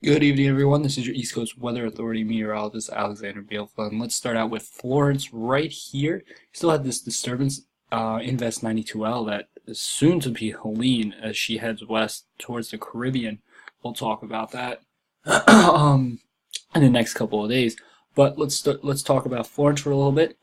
Good evening, everyone. This is your East Coast Weather Authority meteorologist, Alexander Bielfa, and let's start out with Florence right here. Still had this disturbance in Vest 92L that is soon to be Helene as she heads west towards the Caribbean. We'll talk about that in the next couple of days. But let's talk about Florence for a little bit.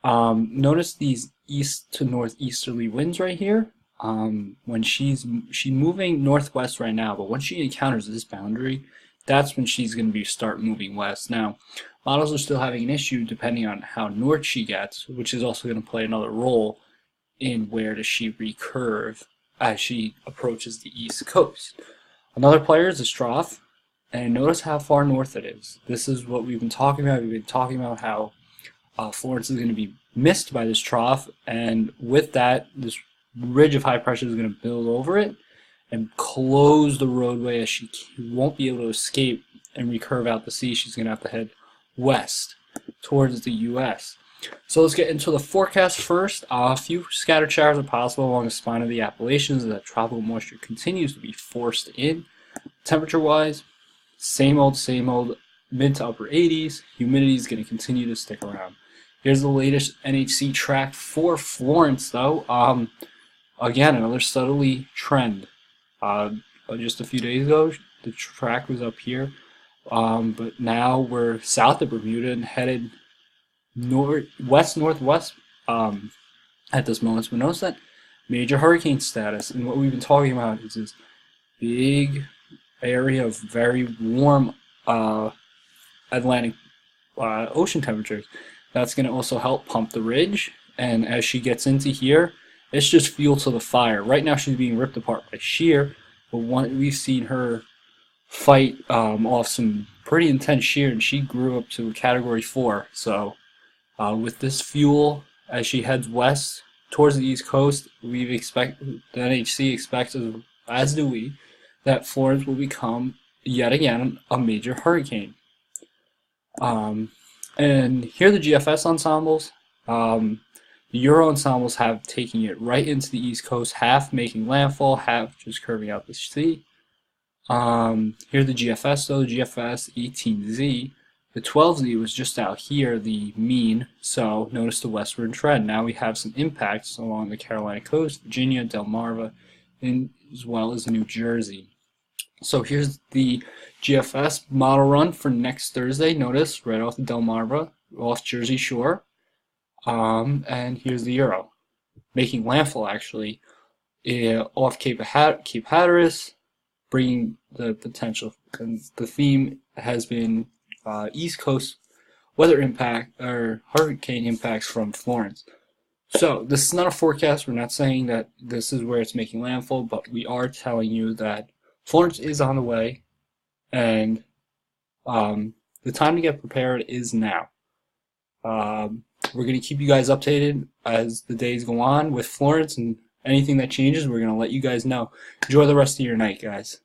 Notice these east to northeasterly winds right here. When she's moving northwest right now, but when she encounters this boundary, that's when she's going to start moving west. Now, models are still having an issue depending on how north she gets, which is also going to play another role in where does she recurve as she approaches the east coast. Another player is the Stroff, and notice how far north it is. This is what we've been talking about. We've been talking about how Florence is going to be missed by this trough, and with that, this ridge of high pressure is going to build over it and close the roadway as she won't be able to escape and recurve out the sea. She's going to have to head west towards the U.S. So let's get into the forecast first. A few scattered showers are possible along the spine of the Appalachians as that tropical moisture continues to be forced in. Temperature-wise, same old, mid to upper 80s. Humidity is going to continue to stick around. Here's the latest NHC track for Florence, though. Again, another southerly trend. Just a few days ago, the track was up here, but now we're south of Bermuda and headed northwest at this moment. So notice that major hurricane status, and what we've been talking about is this big area of very warm Atlantic ocean temperatures. That's going to also help pump the ridge, and as she gets into here, it's just fuel to the fire. Right now she's being ripped apart by shear, but we've seen her fight off some pretty intense shear, and she grew up to a Category 4. So with this fuel, as she heads west towards the East Coast, the NHC expects, as do we, that Florence will become yet again a major hurricane. And here are the GFS ensembles. The Euro ensembles have taken it right into the East Coast, half making landfall, half just curving out the sea. Here the GFS, though, the GFS 18Z. The 12Z was just out here, the mean, so notice the westward trend. Now we have some impacts along the Carolina coast, Virginia, Delmarva, and as well as New Jersey. So here's the GFS model run for next Thursday. Notice right off the Delmarva, off Jersey Shore. And here's the Euro, making landfall actually off Cape Hatteras, bringing the potential. And the theme has been East Coast weather impact or hurricane impacts from Florence. So this is not a forecast. We're not saying that this is where it's making landfall, but we are telling you that Florence is on the way, and the time to get prepared is now. We're going to keep you guys updated as the days go on with Florence, and anything that changes, we're going to let you guys know. Enjoy the rest of your night, guys.